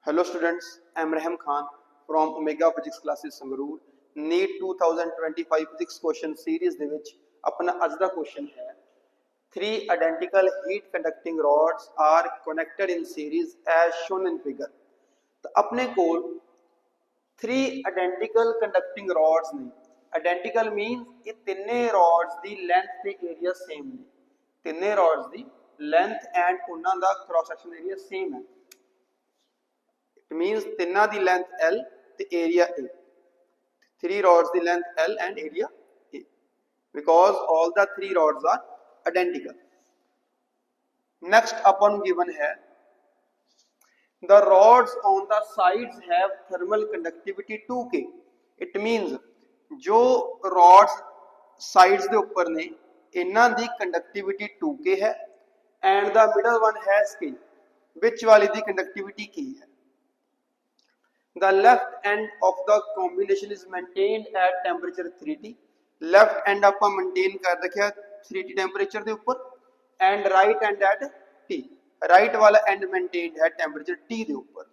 Hello students, I am Rahim Khan from Omega Physics Classes Sangarur. NEET 2025 Physics question series ਦੇ ਵਿੱਚ ਆਪਣਾ ਅੱਜ ਦਾ question ਹੈ 3 identical heat conducting rods are connected in series as shown in figure. ਤਾਂ ਆਪਣੇ ਕੋਲ 3 identical conducting rods ਨੇ. Identical means ਇਹ ਤਿੰਨੇ rods ਦੀ length ਤੇ area same ਨੇ. ਤਿੰਨੇ rods ਦੀ length and ਉਹਨਾਂ ਦਾ cross section area same ਹੈ. It means ਤਿੰਨਾਂ ਦੀ length L ਤੇ area A. 3 rods the length L and area A. Because all the 3 rods are identical. Next upon given है the rods on the sides have thermal conductivity 2K. It means जो rods sides ਦੇ ਉੱਪਰ ਨੇ ਇਹਨਾਂ ਦੀ conductivity 2K ਹੈ and the middle one has K. ਵਿੱਚ ਵਾਲੀ ਦੀ conductivity K ਹੈ. The left end of the combination is maintained at temperature 3T. Left end ਆਪਾਂ maintain ਕਰ ਰੱਖਿਆ 3T temperature ਦੇ ਉੱਪਰ and right end at T. Right वाला end maintained है temperature T ਦੇ ਉੱਪਰ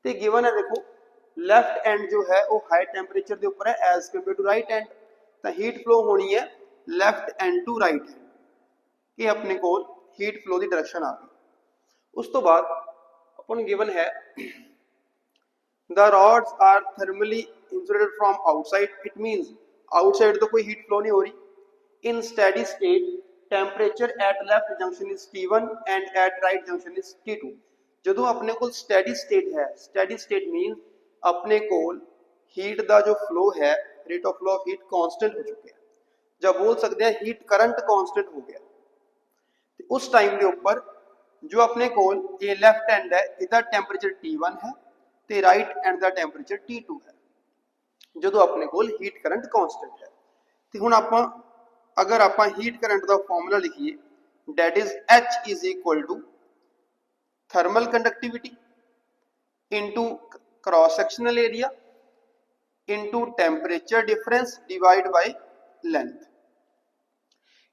ਤੇ given है देखो left end जो है वो high temperature ਦੇ ਉੱਪਰ है as compared to right end ਤਾਂ heat flow ਹੋਣੀ है left end to right end. ਇਹ ਆਪਣੇ ਕੋਲ heat flow ਦੀ direction ਆ ਗਈ. ਉਸ ਤੋਂ ਬਾਅਦ ਆਪਾਂ ਨੂੰ given है the rods are thermally insulated from outside. It means outside तो कोई heat flow नहीं हो रही. In steady state temperature at left junction is T1 and at right junction is T2. ਜਦੋਂ ਆਪਣੇ ਕੋਲ steady state है, steady state means ਆਪਣੇ ਕੋਲ heat ਦਾ जो flow है, rate of flow of heat constant हो चुका है. जब बोल सकते हैं heat current constant हो गया. तो उस टाइम के ऊपर जो अपने कोल ये left hand है, इधर temperature T1 है ਤੇ right and the temperature T2 ਹੈ ਜਦੋਂ ਆਪਣੇ ਕੋਲ ਹੀਟ ਕਰੰਟ ਕਾਂਸਟੈਂਟ ਹੈ ਤੇ ਹੁਣ ਆਪਾਂ ਅਗਰ ਆਪਾਂ ਹੀਟ ਕਰੰਟ ਦਾ ਫਾਰਮੂਲਾ ਲਿਖੀਏ that is H is equal to thermal conductivity into cross sectional area into temperature difference divided by length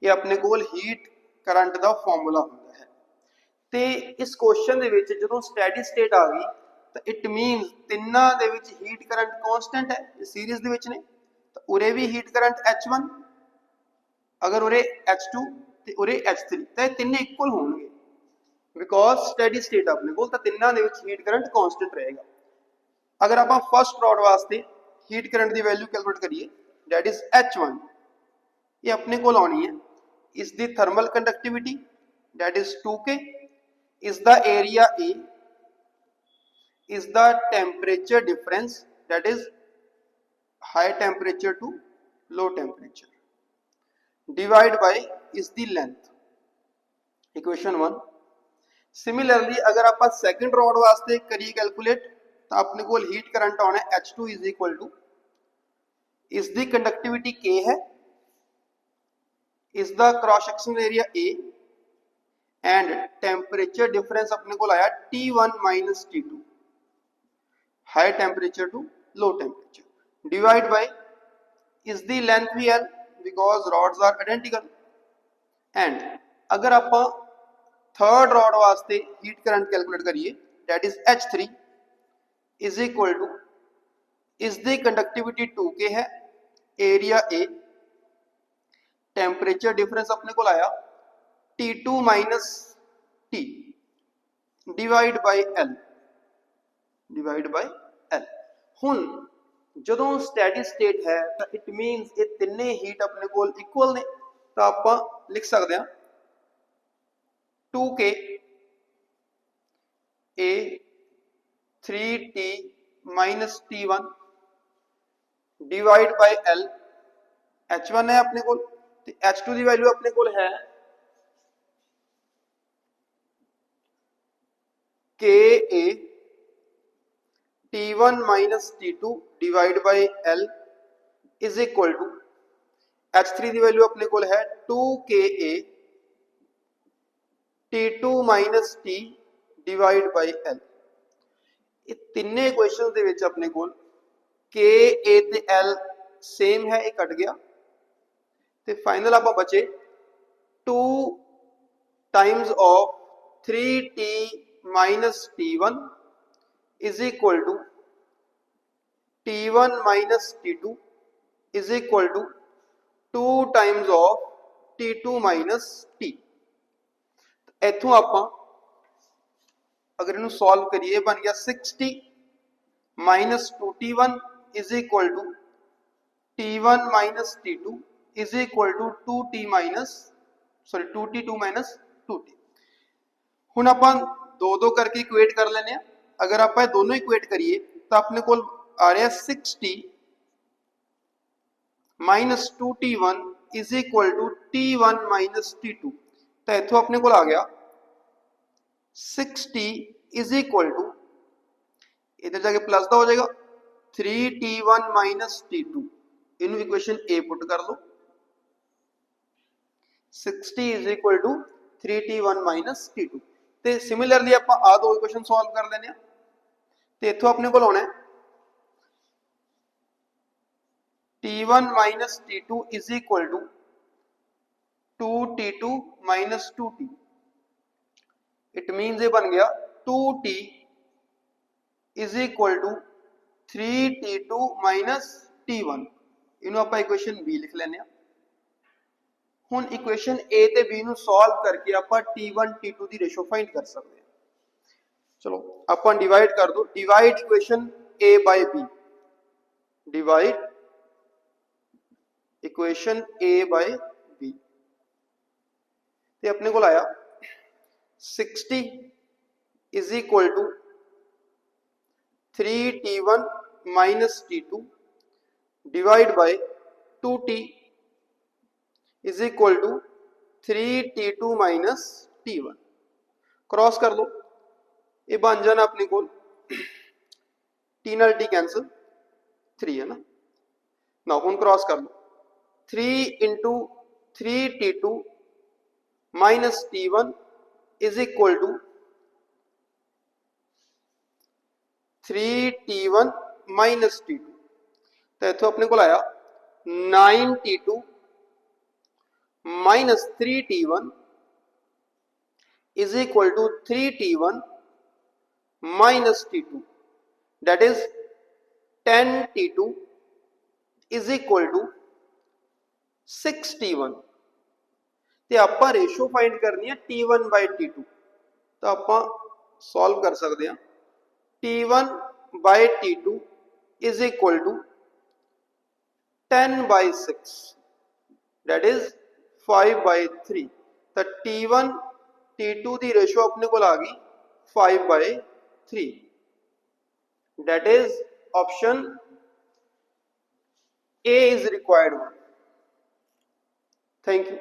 ਇਹ ਆਪਣੇ ਕੋਲ ਹੀਟ ਕਰੰਟ ਦਾ ਫਾਰਮੂਲਾ ਹੁੰਦਾ ਹੈ ਤੇ ਇਸ ਕੁਐਸਚਨ ਦੇ ਵਿੱਚ ਜਦੋਂ ਸਟੈਡੀ ਸਟੇਟ ਆ ਗਈ it means ਤਿੰਨਾਂ ਦੇ ਵਿੱਚ ਹੀਟ ਕਰੰਟ ਕਾਂਸਟੈਂਟ ਹੈ ਇਹ ਸੀਰੀਜ਼ ਦੇ ਵਿੱਚ ਨੇ ਤਾਂ ਉਰੇ ਵੀ ਹੀਟ ਕਰੰਟ H1 ਅਗਰ ਉਰੇ H2 ਤੇ ਉਰੇ H3 ਤਾਂ ਇਹ ਤਿੰਨੇ ਇਕੁਅਲ ਹੋਣਗੇ ਬਿਕੋਜ਼ ਸਟੈਡੀ ਸਟੇਟ ਆਪਣੇ ਕੋਲ ਤਾਂ ਤਿੰਨਾਂ ਦੇ ਵਿੱਚ ਹੀਟ ਕਰੰਟ ਕਾਂਸਟੈਂਟ ਰਹੇਗਾ ਅਗਰ ਆਪਾਂ ਫਸਟ ਰੋਡ ਵਾਸਤੇ ਹੀਟ ਕਰੰਟ ਦੀ ਵੈਲਿਊ ਕੈਲਕੂਲੇਟ ਕਰੀਏ that is H1 ਇਹ ਆਪਣੇ ਕੋਲ ਆਉਣੀ ਹੈ ਇਸ ਦੀ thermal conductivity that is 2K ਇਸ ਦਾ area A is the temperature difference that is high temperature to low temperature divided by is the length equation 1 similarly अगर आप second rod वास्ते करिए calculate तो अपने को heat current आना है H2 is equal to is the conductivity K है is the cross sectional area A and temperature difference अपने को आया T1 minus T2 high temperature to low temperature divide by is the length भी L because rods are identical and अगर आप third rod वास्ते heat current calculate करिए that is H3 is equal to is the conductivity 2K है area A temperature difference अपने को आया T2 minus T divide by L ਹੁਣ ਜਦੋਂ ਸਟੈਡੀ ਸਟੇਟ ਹੈ ਤਾਂ ਇਟ ਮੀਨਸ ਇਹ ਤਿੰਨੇ ਹੀਟ ਆਪਣੇ ਕੋਲ ਇਕੁਅਲ ਨੇ ਤਾਂ ਆਪਾਂ ਲਿਖ ਸਕਦੇ ਹਾਂ 2K A 3T minus T1 divide by L H1 ਹੈ ਆਪਣੇ ਕੋਲ ਤੇ H2 ਦੀ ਵੈਲਿਊ ਆਪਣੇ ਕੋਲ ਹੈ KA T1 minus T2 divided by L is equal to H3 the value ਆਪਣੇ ਕੋਲ ਹੈ 2KA T2 minus T divided by L ਇਹ ਤਿੰਨੇ ਇਕੁਏਸ਼ਨਸ ਦੇ ਵਿੱਚ ਆਪਣੇ ਕੋਲ KA ਤੇ L ਸੇਮ ਹੈ ਇਹ ਕੱਟ ਗਿਆ ਤੇ ਫਾਈਨਲ ਆਪਾਂ ਬਚੇ 2 times of 3T minus T1 is equal to T1 minus T2 is equal to 2 times of T2 minus T। इथों आप अगर इनू सॉल्व करिए बन गया 60 minus 2T1 is equal to T1 minus T2 is equal to 2T minus 2T2 minus 2T। ਹੁਣ ਆਪਾਂ दो दो करके इक्वेट कर लेने हैं। अगर आप दोनों इक्वेट करिए तो अपने को आ रहा है 60 minus 2T1 is equal to T1 minus T2। तो इथों अपने को आ गया 60 इज इक्वल टू इधर जाके प्लस का हो जाएगा 3T1 माइनस T2। इन इक्वेशन ए पुट कर लो 60 is equal to 3T1 minus T2। ਤੇ ਸਿਮਿਲਰਲੀ ਆਪਾਂ ਆ ਦੋ ਇਕੁਏਸ਼ਨ ਸੋਲਵ ਕਰ ਲੈਣੇ ਆ ਤੇ ਇੱਥੋਂ ਆਪਣੇ ਕੋਲ ਆਉਣਾ ਹੈ T1 T2 is equal to 2T2 minus 2T। it means ये बन गया 2T is equal to 3T2 minus T1। इन्हों ਆਪਾਂ इक्वेशन B लिख लेने आ। ਹੁਣ ਇਕੁਏਸ਼ਨ A ਤੇ B ਨੂੰ ਸੋਲਵ ਕਰਕੇ ਆਪਾਂ T1 T2 ਦੀ ਰੇਸ਼ੋ ਫਾਈਂਡ ਕਰ ਸਕਦੇ ਹਾਂ। ਚਲੋ ਆਪਾਂ ਡਿਵਾਈਡ ਕਰ ਦੋ divide equation A by B divide equation A by B ते अपने को आया 60 is equal to 3T1 minus T2 divide by 2T is equal to 3T2 minus T1। Cross कर लो ये बन जाना अपने को T नाल T कैंसल 3 है ना हुन क्रॉस कर लो 3 into 3T2 minus T1 is equal to 3T1 minus T2। तो इथों अपने को आया 9T2 minus 3T1 is equal to 3T1 minus T2 that is 10T2 is equal to 6T1। ਤੇ ਆਪਾਂ ਰੇਸ਼ੋ ਫਾਈਂਡ ਕਰਨੀ ਹੈ T1 by T2 ਤਾਂ ਆਪਾਂ ਸੋਲਵ ਕਰ ਸਕਦੇ ਹਾਂ T1 by T2 is equal to 10 by 6 that is 5 by 3। तो T1 T2 की रेशो अपने को आ गई 5 by 3। that is option A is required one। Thank you।